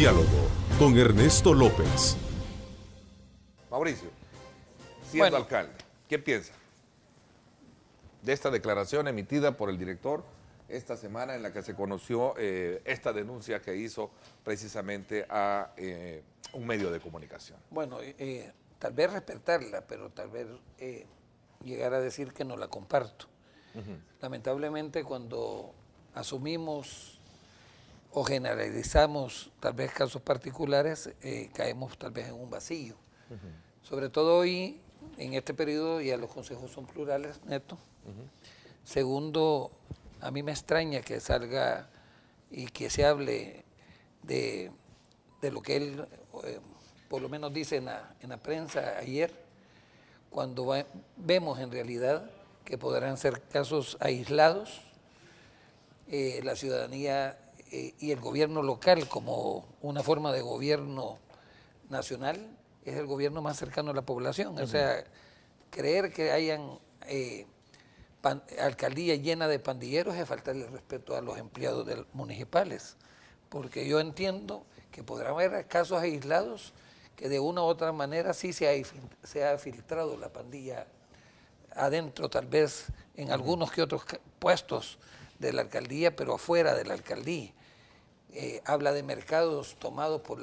Diálogo con Ernesto López. Mauricio, siendo alcalde, ¿qué piensa de esta declaración emitida por el director esta semana en la que se conoció esta denuncia que hizo precisamente a un medio de comunicación? Bueno, tal vez respetarla, pero tal vez llegar a decir que no la comparto. Lamentablemente, cuando asumimos o generalizamos tal vez casos particulares, caemos tal vez en un vacío. Sobre todo hoy, en este periodo, ya los consejos son plurales, neto. Segundo, a mí me extraña que salga y que se hable de lo que él, por lo menos dice en la prensa ayer, cuando vemos en realidad que podrán ser casos aislados, la ciudadanía y el gobierno local como una forma de gobierno nacional es el gobierno más cercano a la población. O sea, creer que hayan alcaldías llenas de pandilleros es faltarle respeto a los empleados municipales, porque yo entiendo que podrán haber casos aislados que de una u otra manera sí se ha filtrado la pandilla adentro, tal vez en algunos que otros puestos de la alcaldía, pero afuera de la alcaldía. Habla de mercados tomados por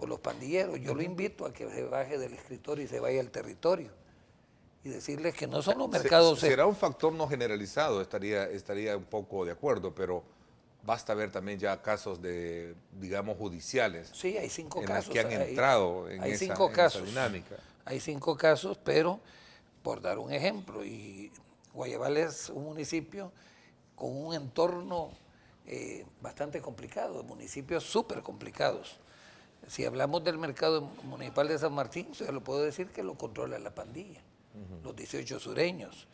los pandilleros. Yo lo invito a que se baje del escritorio y se vaya al territorio y decirles que no son los mercados... Será un factor no generalizado, estaría un poco de acuerdo, pero basta ver también ya casos de, digamos, judiciales. Sí, hay 5 casos. Que han entrado en esa dinámica. Hay 5 casos, pero por dar un ejemplo, y Guayabal es un municipio con un entorno bastante complicado, municipios súper complicados. Si hablamos del mercado municipal de San Martín, se lo puedo decir que lo controla la pandilla, los 18 sureños.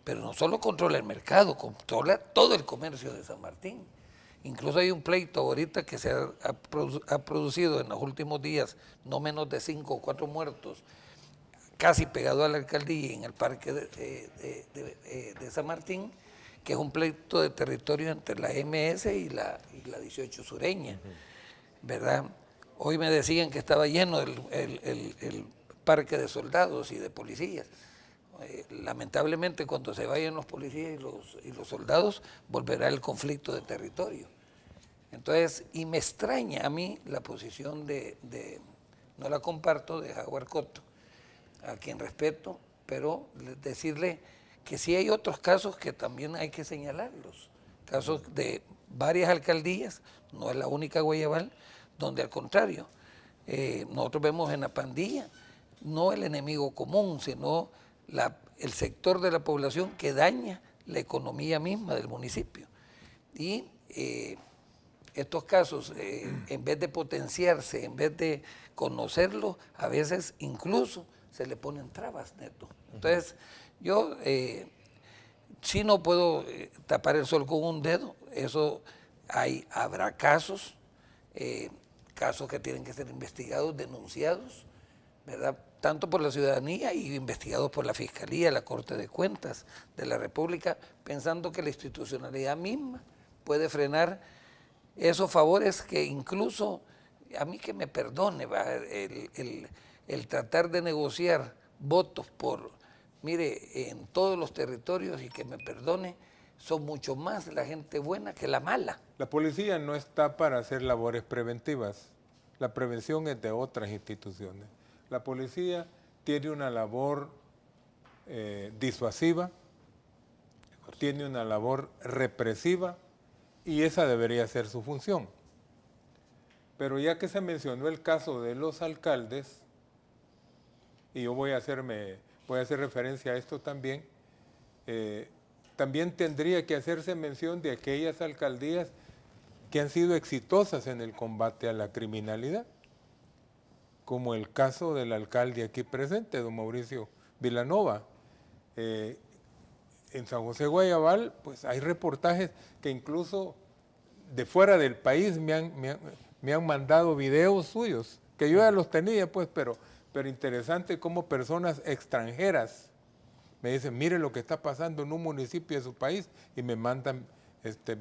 Pero no solo controla el mercado, controla todo el comercio de San Martín. Incluso hay un pleito ahorita que se ha producido en los últimos días, no menos de 5 o 4 muertos, casi pegado a la alcaldía en el parque de San Martín, que es un pleito de territorio entre la MS y la 18 sureña, ¿verdad? Hoy me decían que estaba lleno el parque de soldados y de policías. Lamentablemente, cuando se vayan los policías y los soldados, volverá el conflicto de territorio. Entonces, y me extraña a mí la posición no la comparto, de Jaguar Coto, a quien respeto, pero decirle que sí hay otros casos que también hay que señalarlos. Casos de varias alcaldías, no es la única Guayabal, donde al contrario, nosotros vemos en la pandilla, no el enemigo común, sino el sector de la población que daña la economía misma del municipio. Y estos casos, en vez de potenciarse, en vez de conocerlos, a veces incluso se le ponen trabas, neto. Entonces, yo sí no puedo tapar el sol con un dedo. Eso habrá casos, casos que tienen que ser investigados, denunciados, ¿verdad? Tanto por la ciudadanía y investigados por la Fiscalía, la Corte de Cuentas de la República, pensando que la institucionalidad misma puede frenar esos favores que incluso, a mí que me perdone, el tratar de negociar votos mire, en todos los territorios, y que me perdone, son mucho más la gente buena que la mala. La policía no está para hacer labores preventivas. La prevención es de otras instituciones. La policía tiene una labor disuasiva, tiene una labor represiva, y esa debería ser su función. Pero ya que se mencionó el caso de los alcaldes, y yo voy a hacer referencia a esto también, también tendría que hacerse mención de aquellas alcaldías que han sido exitosas en el combate a la criminalidad, como el caso del alcalde aquí presente, don Mauricio Vilanova. En San José Guayabal, pues hay reportajes que incluso de fuera del país me han mandado videos suyos, que yo ya los tenía, pues, pero interesante cómo personas extranjeras me dicen, mire lo que está pasando en un municipio de su país, y me mandan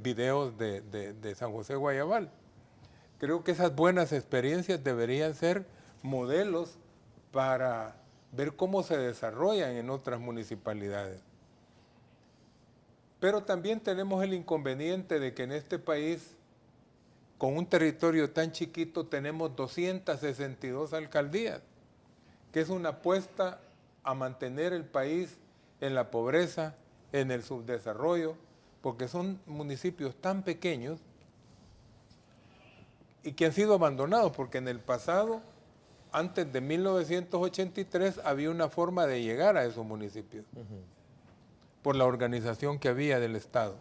videos de San José Guayabal. Creo que esas buenas experiencias deberían ser modelos para ver cómo se desarrollan en otras municipalidades. Pero también tenemos el inconveniente de que en este país, con un territorio tan chiquito, tenemos 262 alcaldías, que es una apuesta a mantener el país en la pobreza, en el subdesarrollo, porque son municipios tan pequeños y que han sido abandonados, porque en el pasado, antes de 1983, había una forma de llegar a esos municipios, por la organización que había del Estado.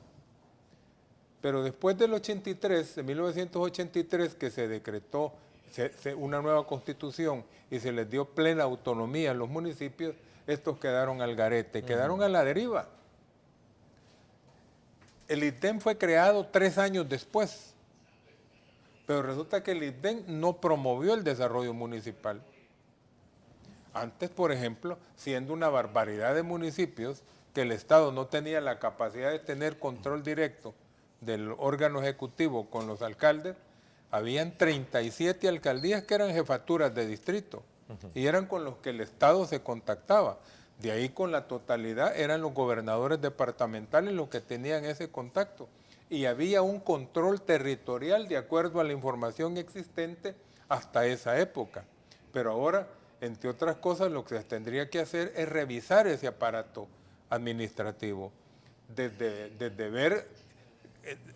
Pero después del 83, de 1983, que se decretó una nueva constitución y se les dio plena autonomía a los municipios, estos quedaron al garete, quedaron a la deriva. El ITDEM fue creado 3 años después, pero resulta que el ITDEM no promovió el desarrollo municipal. Antes, por ejemplo, siendo una barbaridad de municipios, que el Estado no tenía la capacidad de tener control directo del órgano ejecutivo con los alcaldes, habían 37 alcaldías que eran jefaturas de distrito y eran con los que el Estado se contactaba. De ahí con la totalidad eran los gobernadores departamentales los que tenían ese contacto. Y había un control territorial de acuerdo a la información existente hasta esa época. Pero ahora, entre otras cosas, lo que se tendría que hacer es revisar ese aparato administrativo, desde ver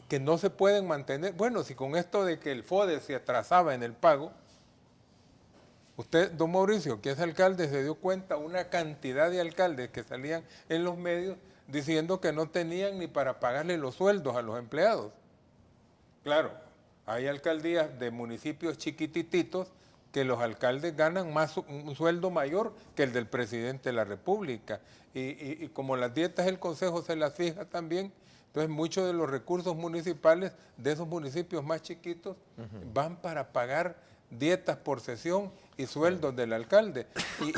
que no se pueden mantener. Bueno, si con esto de que el FODE se atrasaba en el pago, usted, don Mauricio, que es alcalde, se dio cuenta una cantidad de alcaldes que salían en los medios diciendo que no tenían ni para pagarle los sueldos a los empleados. Claro, hay alcaldías de municipios chiquitititos que los alcaldes ganan un sueldo mayor que el del presidente de la República. Y como las dietas del Consejo se las fija también, entonces muchos de los recursos municipales de esos municipios más chiquitos van para pagar dietas por sesión y sueldos del alcalde.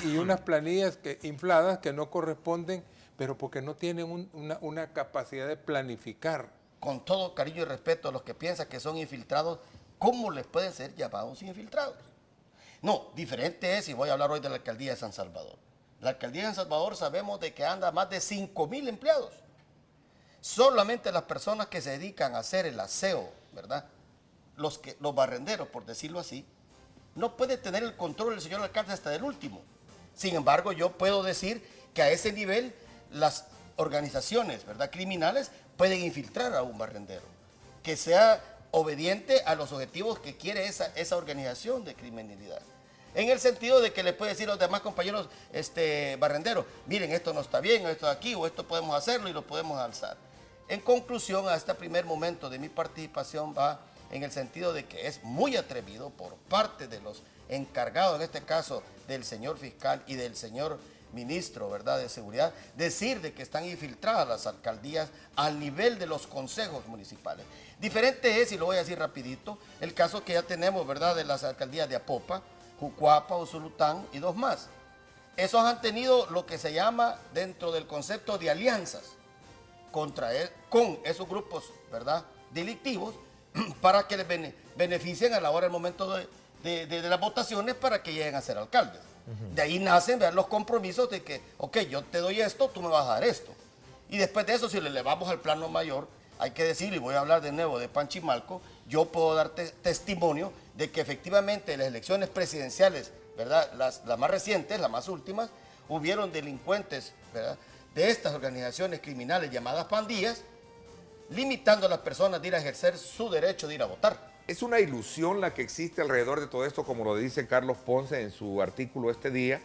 Y unas planillas infladas que no corresponden, pero porque no tienen una capacidad de planificar. Con todo cariño y respeto a los que piensan que son infiltrados, ¿cómo les pueden ser llamados infiltrados? No, diferente es, y voy a hablar hoy de la alcaldía de San Salvador. La alcaldía de San Salvador sabemos de que anda más de 5,000 empleados. Solamente las personas que se dedican a hacer el aseo, ¿verdad? Los barrenderos, por decirlo así, no puede tener el control el señor alcalde hasta el último. Sin embargo, yo puedo decir que a ese nivel las organizaciones, ¿verdad?, criminales pueden infiltrar a un barrendero, que sea obediente a los objetivos que quiere esa organización de criminalidad. En el sentido de que le puede decir a los demás compañeros barrenderos, miren, esto no está bien, esto aquí, o esto podemos hacerlo y lo podemos alzar. En conclusión, a este primer momento de mi participación va en el sentido de que es muy atrevido por parte de los encargados, en este caso del señor fiscal y del señor ministro, ¿verdad?, de Seguridad, decir de que están infiltradas las alcaldías al nivel de los consejos municipales. Diferente es, y lo voy a decir rapidito, el caso que ya tenemos, ¿verdad?, de las alcaldías de Apopa, Jucuapa, Usulután y 2 más. Esos han tenido lo que se llama dentro del concepto de alianzas con esos grupos, ¿verdad?, delictivos, para que les beneficien a la hora del momento de las votaciones para que lleguen a ser alcaldes. De ahí nacen, ¿verdad?, los compromisos de que, ok, yo te doy esto, tú me vas a dar esto. Y después de eso, si le elevamos al plano mayor, hay que decir, y voy a hablar de nuevo de Panchimalco, yo puedo dar testimonio de que efectivamente en las elecciones presidenciales, ¿verdad?, las más recientes, las más últimas, hubieron delincuentes, ¿verdad?, de estas organizaciones criminales llamadas pandillas, limitando a las personas de ir a ejercer su derecho de ir a votar. Es una ilusión la que existe alrededor de todo esto, como lo dice Carlos Ponce en su artículo este día,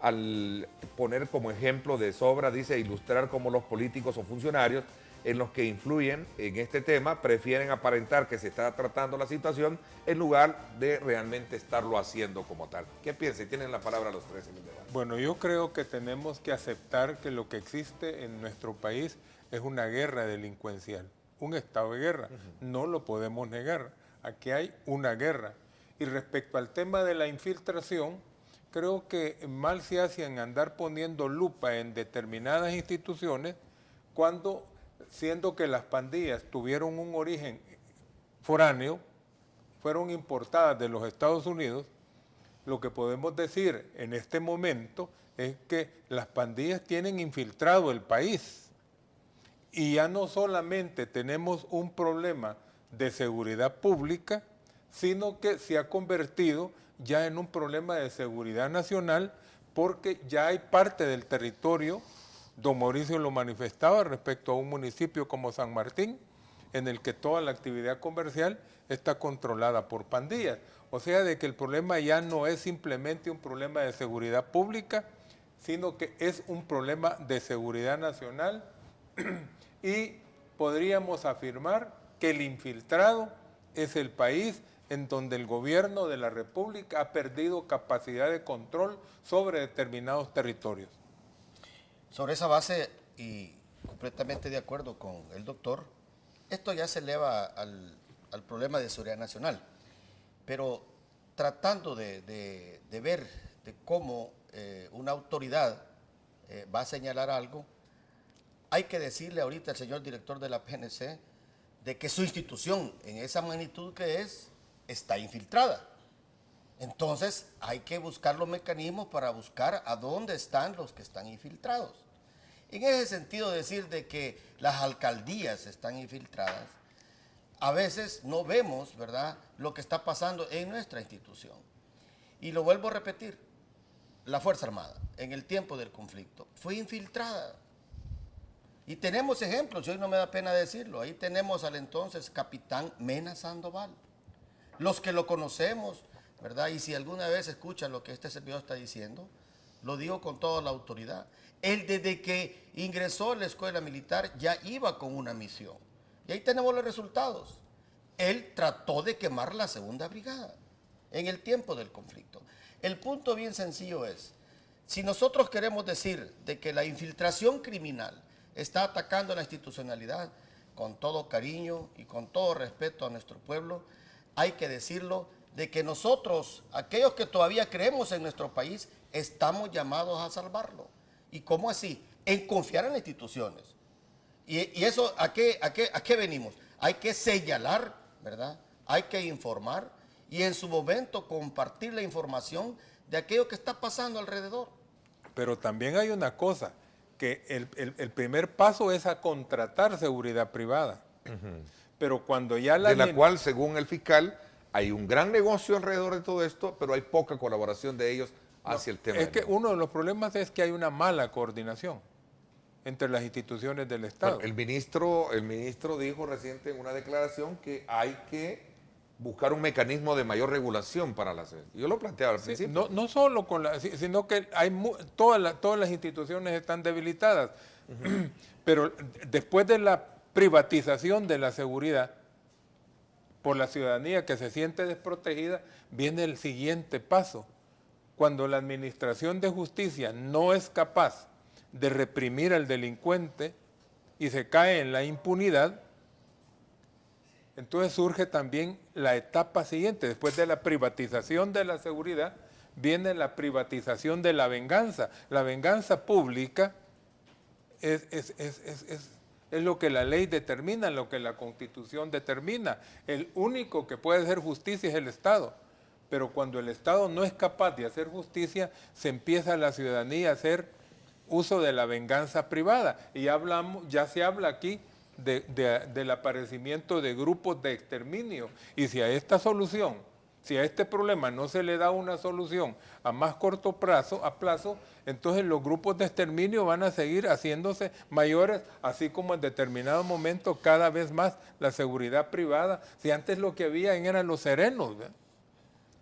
al poner como ejemplo de sobra, dice, ilustrar cómo los políticos o funcionarios en los que influyen en este tema prefieren aparentar que se está tratando la situación en lugar de realmente estarlo haciendo como tal. ¿Qué piensan? Tienen la palabra los tres en el debate. Bueno, yo creo que tenemos que aceptar que lo que existe en nuestro país es una guerra delincuencial, un estado de guerra. No lo podemos negar. Aquí hay una guerra. Y respecto al tema de la infiltración, creo que mal se hace en andar poniendo lupa en determinadas instituciones cuando, siendo que las pandillas tuvieron un origen foráneo, fueron importadas de los Estados Unidos, lo que podemos decir en este momento es que las pandillas tienen infiltrado el país. Y ya no solamente tenemos un problema de seguridad pública, sino que se ha convertido ya en un problema de seguridad nacional, porque ya hay parte del territorio, don Mauricio lo manifestaba, respecto a un municipio como San Martín, en el que toda la actividad comercial está controlada por pandillas. O sea, de que el problema ya no es simplemente un problema de seguridad pública, sino que es un problema de seguridad nacional y podríamos afirmar que el infiltrado es el país en donde el gobierno de la República ha perdido capacidad de control sobre determinados territorios. Sobre esa base, y completamente de acuerdo con el doctor, esto ya se eleva al problema de seguridad nacional, pero tratando de ver de cómo una autoridad va a señalar algo, hay que decirle ahorita al señor director de la PNC de que su institución, en esa magnitud que es, está infiltrada. Entonces hay que buscar los mecanismos para buscar a dónde están los que están infiltrados. En ese sentido, decir de que las alcaldías están infiltradas, a veces no vemos, ¿verdad?, lo que está pasando en nuestra institución. Y lo vuelvo a repetir, la Fuerza Armada, en el tiempo del conflicto, fue infiltrada. Y tenemos ejemplos, y hoy no me da pena decirlo, ahí tenemos al entonces capitán Mena Sandoval. Los que lo conocemos, ¿verdad? Y si alguna vez escuchan lo que este servidor está diciendo, lo digo con toda la autoridad. Él desde que ingresó a la escuela militar ya iba con una misión. Y ahí tenemos los resultados. Él trató de quemar la segunda brigada en el tiempo del conflicto. El punto bien sencillo es, si nosotros queremos decir de que la infiltración criminal está atacando la institucionalidad, con todo cariño y con todo respeto a nuestro pueblo, hay que decirlo de que nosotros, aquellos que todavía creemos en nuestro país, estamos llamados a salvarlo. ¿Y cómo así? En confiar en las instituciones. Y eso, ¿a qué venimos? Hay que señalar, ¿verdad? Hay que informar y en su momento compartir la información de aquello que está pasando alrededor. Pero también hay una cosa, que el primer paso es a contratar seguridad privada. Pero cuando ya de la cual, según el fiscal, hay un gran negocio alrededor de todo esto, pero hay poca colaboración de ellos hacia el tema. Es que uno de los problemas es que hay una mala coordinación entre las instituciones del Estado. Bueno, el ministro dijo reciente en una declaración que hay que buscar un mecanismo de mayor regulación para la sede. Yo lo planteaba al principio. No solo con sino que hay todas las instituciones están debilitadas. Pero después de la privatización de la seguridad por la ciudadanía que se siente desprotegida, viene el siguiente paso. Cuando la administración de justicia no es capaz de reprimir al delincuente y se cae en la impunidad, entonces surge también la etapa siguiente. Después de la privatización de la seguridad, viene la privatización de la venganza. La venganza pública es lo que la ley determina, lo que la Constitución determina. El único que puede hacer justicia es el Estado. Pero cuando el Estado no es capaz de hacer justicia, se empieza la ciudadanía a hacer uso de la venganza privada. Y ya se habla aquí del aparecimiento de grupos de exterminio. Y si a esta solución, si a este problema no se le da una solución a más corto plazo, entonces los grupos de exterminio van a seguir haciéndose mayores, así como en determinado momento cada vez más la seguridad privada. Si antes lo que había eran los serenos, ¿verdad?,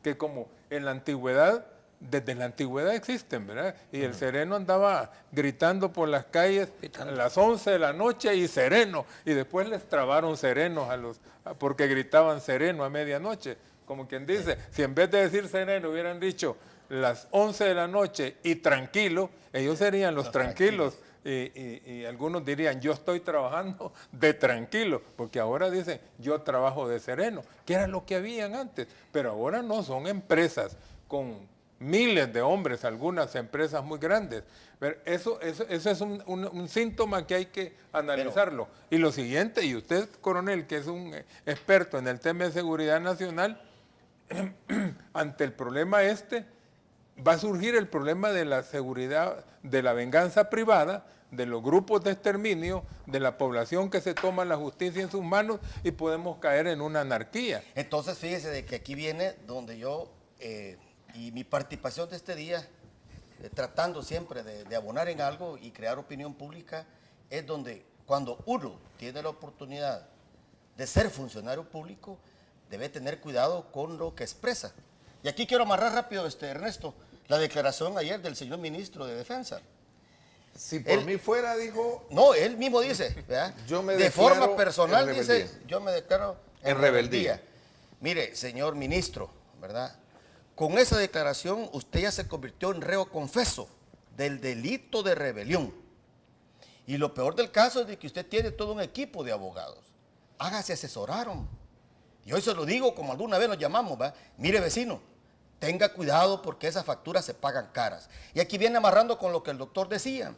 que como en la antigüedad, desde la antigüedad existen, ¿verdad? Y el sereno andaba gritando por las calles a las 11 de la noche y sereno, y después les trabaron serenos porque gritaban sereno a medianoche. Como quien dice, si en vez de decir sereno hubieran dicho las 11 de la noche y tranquilo, ellos serían los tranquilos. Y algunos dirían, yo estoy trabajando de tranquilo, porque ahora dicen, yo trabajo de sereno, que era lo que habían antes, pero ahora no, son empresas con miles de hombres, algunas empresas muy grandes. Pero eso es un síntoma que hay que analizarlo. Y lo siguiente, y usted, coronel, que es un experto en el tema de seguridad nacional, ante el problema va a surgir el problema de la seguridad, de la venganza privada, de los grupos de exterminio, de la población que se toma la justicia en sus manos y podemos caer en una anarquía. Entonces, fíjese de que aquí viene donde yo, y mi participación de este día, tratando siempre de abonar en algo y crear opinión pública, es donde cuando uno tiene la oportunidad de ser funcionario público, debe tener cuidado con lo que expresa. Y aquí quiero amarrar rápido, Ernesto, la declaración ayer del señor ministro de Defensa. Si por mí fuera, dijo, No, él mismo dice, ¿verdad? Yo me de declaro forma personal en dice, rebeldía. yo me declaro En rebeldía. Mire, señor ministro, ¿verdad? Con esa declaración usted ya se convirtió en reo confeso del delito de rebelión. Y lo peor del caso es de que usted tiene todo un equipo de abogados. Hágase asesoraron. Y hoy se lo digo como alguna vez nos llamamos, ¿verdad? Mire, vecino, tenga cuidado porque esas facturas se pagan caras. Y aquí viene amarrando con lo que el doctor decía.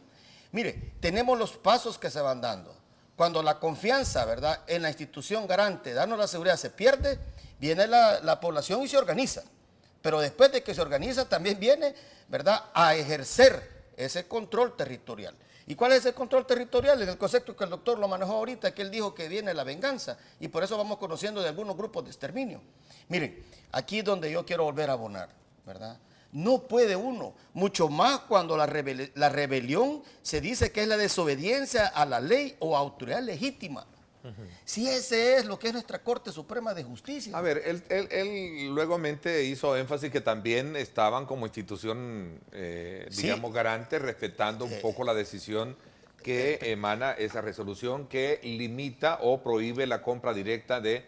Mire, tenemos los pasos que se van dando. Cuando la confianza, ¿verdad?, en la institución garante, darnos la seguridad, se pierde, viene la población y se organiza. Pero después de que se organiza, también viene, ¿verdad?, a ejercer ese control territorial. ¿Y cuál es ese control territorial? En el concepto que el doctor lo manejó ahorita, que él dijo que viene la venganza, y por eso vamos conociendo de algunos grupos de exterminio. Miren, aquí es donde yo quiero volver a abonar, ¿verdad? No puede uno, mucho más cuando la rebelión se dice que es la desobediencia a la ley o autoridad legítima. Si ese es lo que es nuestra Corte Suprema de Justicia. a ver, él luegamente hizo énfasis que también estaban como institución, digamos, garante, respetando un poco la decisión que emana esa resolución que limita o prohíbe la compra directa de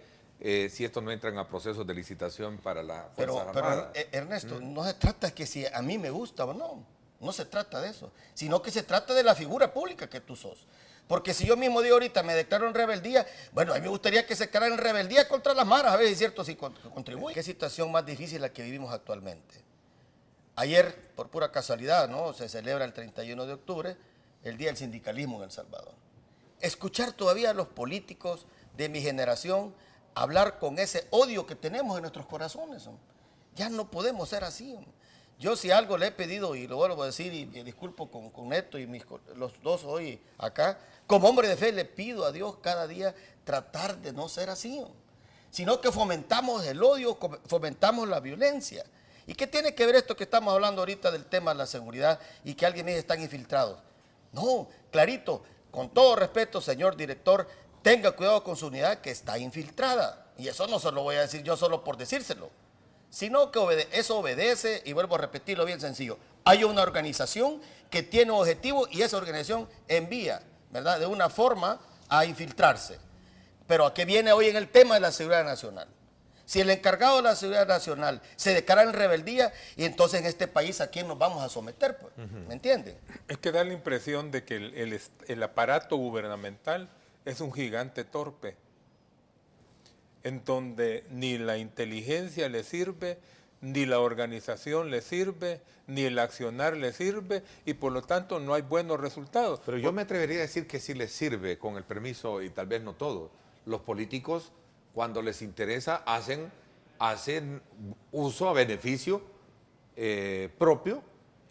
si estos no entran a procesos de licitación para la Fuerza Armada. Ernesto, no se trata que si a mí me gusta o no, no se trata de eso, sino que se trata de la figura pública que tú sos. Porque si yo mismo digo ahorita, me declaro en rebeldía, bueno, a mí me gustaría que se declarara en rebeldía contra las maras, a ver si es cierto, si contribuye. ¿Qué situación más difícil la que vivimos actualmente? Ayer, por pura casualidad, ¿no?, se celebra el 31 de octubre, el Día del Sindicalismo en El Salvador. Escuchar todavía a los políticos de mi generación hablar con ese odio que tenemos en nuestros corazones. Ya no podemos ser así. Yo si algo le he pedido, y lo vuelvo a decir, y me disculpo con Neto y los dos hoy acá, como hombre de fe le pido a Dios cada día tratar de no ser así, sino que fomentamos el odio, fomentamos la violencia. ¿Y qué tiene que ver esto que estamos hablando ahorita del tema de la seguridad y que alguien me dice están infiltrados? No, clarito, con todo respeto, señor director, tenga cuidado con su unidad que está infiltrada. Y eso no se lo voy a decir yo solo por decírselo, sino que eso obedece, y vuelvo a repetirlo bien sencillo, hay una organización que tiene un objetivo y esa organización envía, ¿verdad?, de una forma a infiltrarse. Pero ¿a qué viene hoy en el tema de la seguridad nacional? Si el encargado de la seguridad nacional se declara en rebeldía, y entonces en este país ¿a quién nos vamos a someter? Pues? ¿Me entienden? Es que da la impresión de que el aparato gubernamental es un gigante torpe, en donde ni la inteligencia le sirve, ni la organización le sirve, ni el accionar le sirve, y por lo tanto no hay buenos resultados. Pero yo me atrevería a decir que sí les sirve, con el permiso, y tal vez no todo. Los políticos, cuando les interesa, hacen uso a beneficio propio,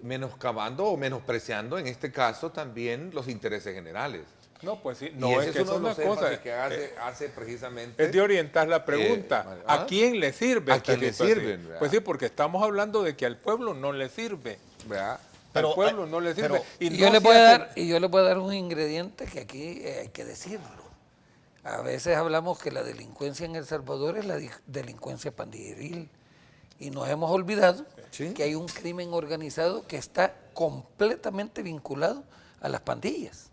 menoscabando o menospreciando, en este caso, también los intereses generales. No, pues sí, Y no, ese es que uno es de una los cosa. énfasis que hace precisamente. Es de orientar la pregunta. ¿A quién le sirve ¿A esta quién le situación? sirven, verdad? Pues sí, porque estamos hablando de que al pueblo no le sirve. ¿Verdad? Pero, al pueblo no le sirve. pero- Y no yo le se voy a hace- dar, y yo le voy a dar un ingrediente que aquí hay que decirlo. A veces hablamos que la delincuencia en El Salvador es la delincuencia pandilleril. Y nos hemos olvidado Sí. que hay un crimen organizado que está completamente vinculado a las pandillas,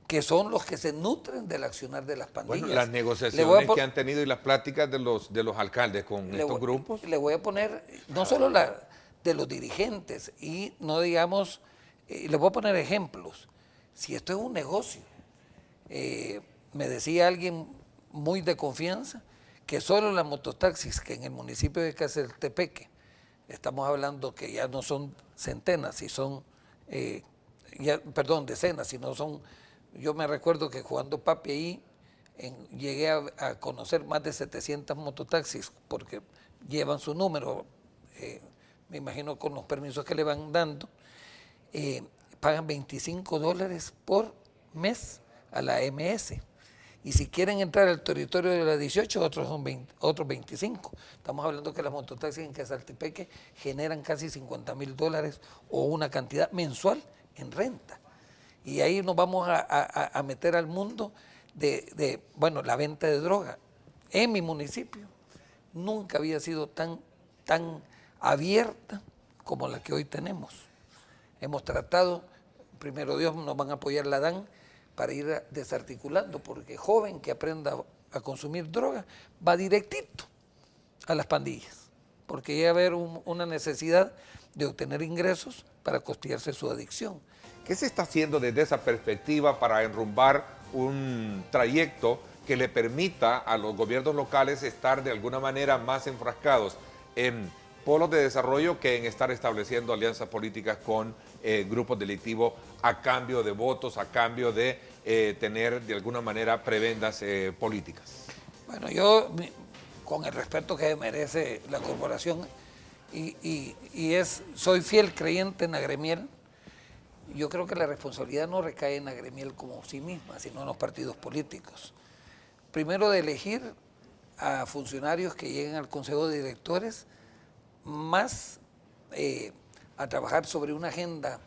que son los que se nutren del accionar de las pandillas. Bueno, las Le voy a negociaciones po- que han tenido y las pláticas de los alcaldes con le estos voy- grupos. Le voy a poner, no solo de los dirigentes, y no digamos, le voy a poner ejemplos. Si esto es un negocio, me decía alguien muy de confianza que solo las mototaxis que en el municipio de Cacertepeque, estamos hablando que ya no son centenas, si son, decenas, sino son, yo me recuerdo que jugando papi ahí, llegué a conocer más de 700 mototaxis, porque llevan su número, me imagino con los permisos que le van dando, pagan $25 por mes a la AMS. Y si quieren entrar al territorio de la 18, otros 25. Estamos hablando que las mototaxis en Quezaltepeque generan casi $50,000 o una cantidad mensual en renta. Y ahí nos vamos a meter al mundo de la venta de droga. En mi municipio nunca había sido tan abierta como la que hoy tenemos. Hemos tratado, primero Dios, nos van a apoyar la DAN para ir desarticulando, porque joven que aprenda a consumir droga va directito a las pandillas, porque ya va a haber una necesidad de obtener ingresos para costearse su adicción. ¿Qué se está haciendo desde esa perspectiva para enrumbar un trayecto que le permita a los gobiernos locales estar de alguna manera más enfrascados en polos de desarrollo que en estar estableciendo alianzas políticas con grupos delictivos a cambio de votos, a cambio de tener de alguna manera prebendas políticas? Bueno, yo, con el respeto que merece la corporación, soy fiel creyente en Agremiel. Yo creo que la responsabilidad no recae en Agremiel como sí misma, sino en los partidos políticos. Primero, de elegir a funcionarios que lleguen al Consejo de Directores, más a trabajar sobre una agenda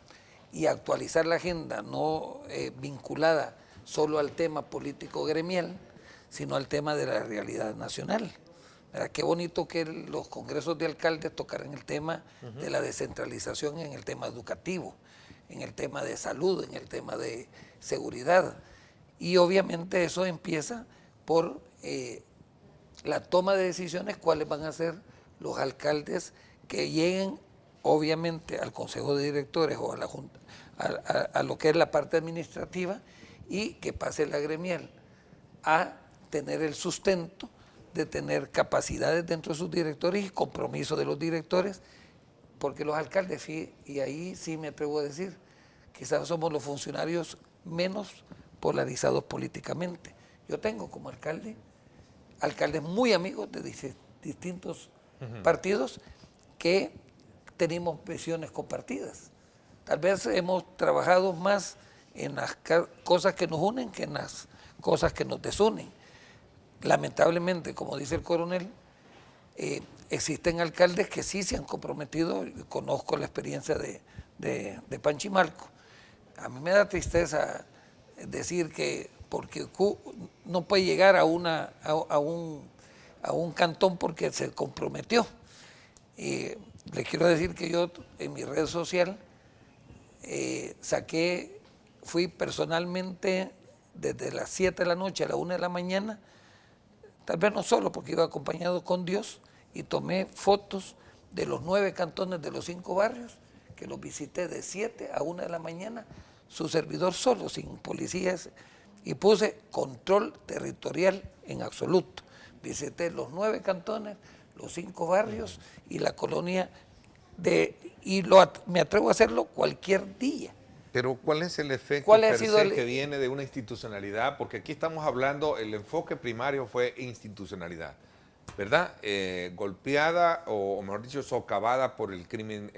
y actualizar la agenda, no vinculada solo al tema político gremial, sino al tema de la realidad nacional. ¿Verdad? Qué bonito que los congresos de alcaldes tocaran el tema de la descentralización en el tema educativo, en el tema de salud, en el tema de seguridad. Y obviamente eso empieza por la toma de decisiones, cuáles van a ser los alcaldes que lleguen obviamente al Consejo de Directores o a la Junta, a lo que es la parte administrativa, y que pase la gremial a tener el sustento de tener capacidades dentro de sus directores y compromiso de los directores, porque los alcaldes, y ahí sí me atrevo a decir, quizás somos los funcionarios menos polarizados políticamente. Yo tengo como alcaldes muy amigos de distintos partidos que tenemos visiones compartidas. Tal vez hemos trabajado más en las cosas que nos unen que en las cosas que nos desunen. Lamentablemente, como dice el coronel, existen alcaldes que sí se han comprometido. Conozco la experiencia de Panchimalco. A mí me da tristeza decir que porque no puede llegar a un cantón porque se comprometió. Le quiero decir que yo en mi red social fui personalmente desde las 7 de la noche a la 1 de la mañana, tal vez no solo porque iba acompañado con Dios, y tomé fotos de los 9 cantones de los 5 barrios, que los visité de 7 a 1 de la mañana, su servidor solo, sin policías, y puse control territorial en absoluto. Visité los 9 cantones, los 5 barrios y la colonia me atrevo a hacerlo cualquier día. Pero ¿cuál es el efecto que viene de una institucionalidad? Porque aquí estamos hablando, el enfoque primario fue institucionalidad, ¿verdad? Golpeada o mejor dicho, socavada por el crimen,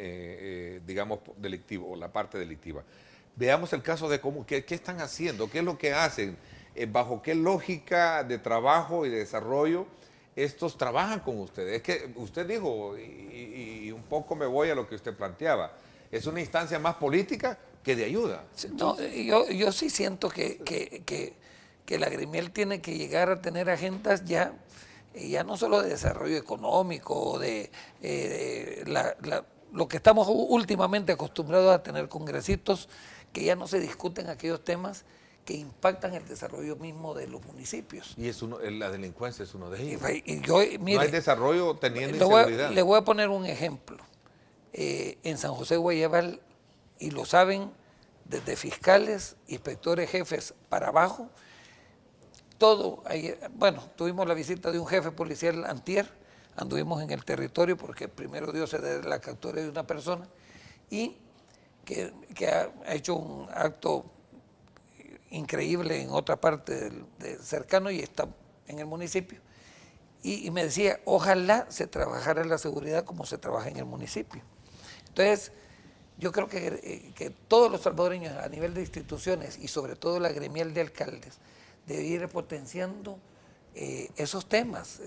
digamos, delictivo o la parte delictiva. Veamos el caso de qué están haciendo, qué es lo que hacen, bajo qué lógica de trabajo y de desarrollo estos trabajan con ustedes. Es que usted dijo, y un poco me voy a lo que usted planteaba, es una instancia más política que de ayuda. No, yo sí siento que la Gremiel tiene que llegar a tener agendas ya no solo de desarrollo económico, lo que estamos últimamente acostumbrados a tener congresitos, que ya no se discuten aquellos temas que impactan el desarrollo mismo de los municipios. Y la delincuencia es uno de ellos. Mire, no hay desarrollo teniendo inseguridad. Le voy a poner un ejemplo. En San José Guayabal, y lo saben desde fiscales, inspectores jefes para abajo, tuvimos la visita de un jefe policial antier, anduvimos en el territorio porque primero Dios se dé la captura de una persona, y que ha hecho un acto increíble en otra parte del cercano y está en el municipio. Y me decía, ojalá se trabajara la seguridad como se trabaja en el municipio. Entonces, yo creo que todos los salvadoreños a nivel de instituciones y sobre todo la gremial de alcaldes debe ir potenciando esos temas.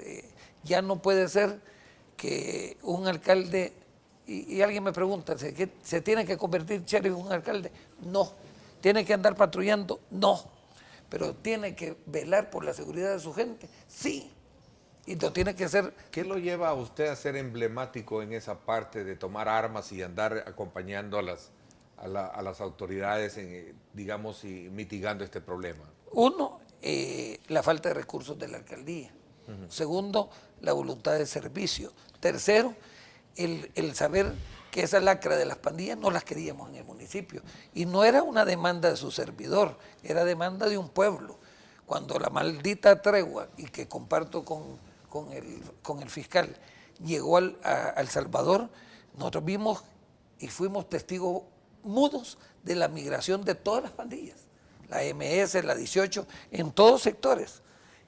Ya no puede ser que un alcalde, y alguien me pregunta, ¿se tiene que convertir sheriff en un alcalde? No. ¿Tiene que andar patrullando? No. Pero tiene que velar por la seguridad de su gente, sí. Y lo tiene que hacer. ¿Qué lo lleva a usted a ser emblemático en esa parte de tomar armas y andar acompañando a las autoridades, digamos, y mitigando este problema? Uno, la falta de recursos de la alcaldía. Segundo, la voluntad de servicio. Tercero, el saber que esa lacra de las pandillas no las queríamos en el municipio. Y no era una demanda de su servidor, era demanda de un pueblo. Cuando la maldita tregua, y que comparto con el fiscal, llegó a El Salvador, nosotros vimos y fuimos testigos mudos de la migración de todas las pandillas, la MS, la 18, en todos sectores.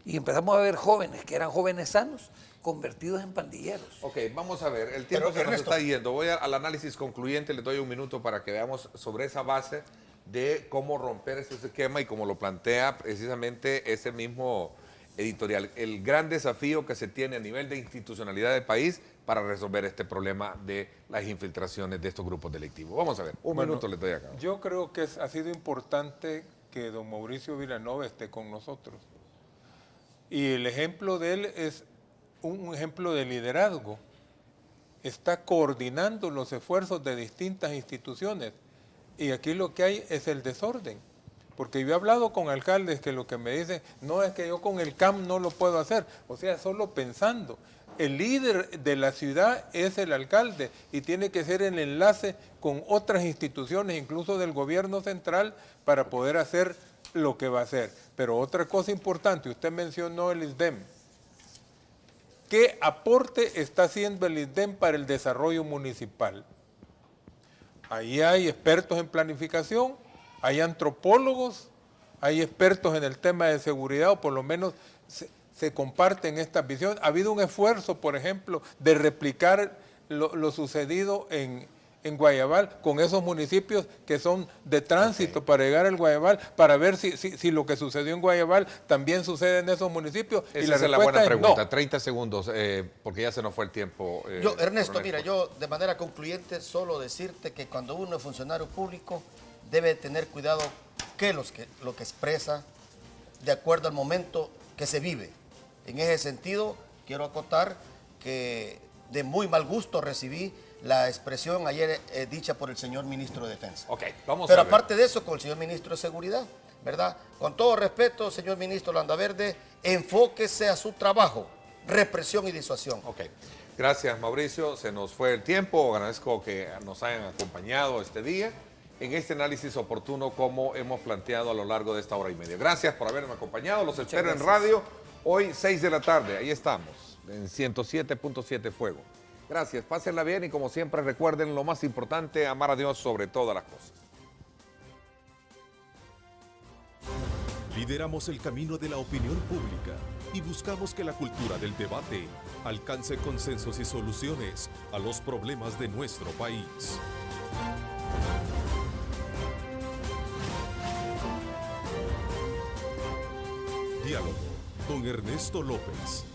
Y empezamos a ver jóvenes que eran jóvenes sanos, convertidos en pandilleros. Ok, vamos a ver, el tiempo Pero, se nos Ernesto, está yendo. Voy al análisis concluyente, les doy un minuto para que veamos sobre esa base de cómo romper ese esquema y como lo plantea precisamente ese mismo editorial. El gran desafío que se tiene a nivel de institucionalidad del país para resolver este problema de las infiltraciones de estos grupos delictivos. Vamos a ver, un minuto les doy acá. Yo creo que ha sido importante que don Mauricio Vilanova esté con nosotros. Y el ejemplo de él es un ejemplo de liderazgo. Está coordinando los esfuerzos de distintas instituciones. Y aquí lo que hay es el desorden. Porque yo he hablado con alcaldes que lo que me dicen, no es que yo con el CAM no lo puedo hacer. O sea, solo pensando. El líder de la ciudad es el alcalde y tiene que ser el enlace con otras instituciones, incluso del gobierno central, para poder hacer lo que va a hacer. Pero otra cosa importante, usted mencionó el ISDEM. ¿Qué aporte está haciendo el ISDEM para el desarrollo municipal? Ahí hay expertos en planificación, hay antropólogos, hay expertos en el tema de seguridad, o por lo menos se comparten estas visiones. Ha habido un esfuerzo, por ejemplo, de replicar lo sucedido en Guayabal, con esos municipios que son de tránsito para llegar al Guayabal, para ver si lo que sucedió en Guayabal también sucede en esos municipios. Esa y la es la buena respuesta es pregunta, no. 30 segundos, porque ya se nos fue el tiempo. Ernesto, mira, yo de manera concluyente solo decirte que cuando uno es funcionario público debe tener cuidado lo que expresa de acuerdo al momento que se vive. En ese sentido, quiero acotar que de muy mal gusto recibí la expresión ayer dicha por el señor ministro de Defensa. Ok, vamos Pero a ver. aparte de eso, con el señor ministro de Seguridad, ¿verdad? Con todo respeto, señor ministro Landaverde, enfóquese a su trabajo, represión y disuasión. Ok, gracias Mauricio, se nos fue el tiempo, agradezco que nos hayan acompañado este día en este análisis oportuno como hemos planteado a lo largo de esta hora y media. Gracias por haberme acompañado, los espero en radio hoy 6 de la tarde, ahí estamos, en 107.7 Fuego. Gracias, pásenla bien y como siempre recuerden lo más importante, amar a Dios sobre todas las cosas. Lideramos el camino de la opinión pública y buscamos que la cultura del debate alcance consensos y soluciones a los problemas de nuestro país. Diálogo con Ernesto López.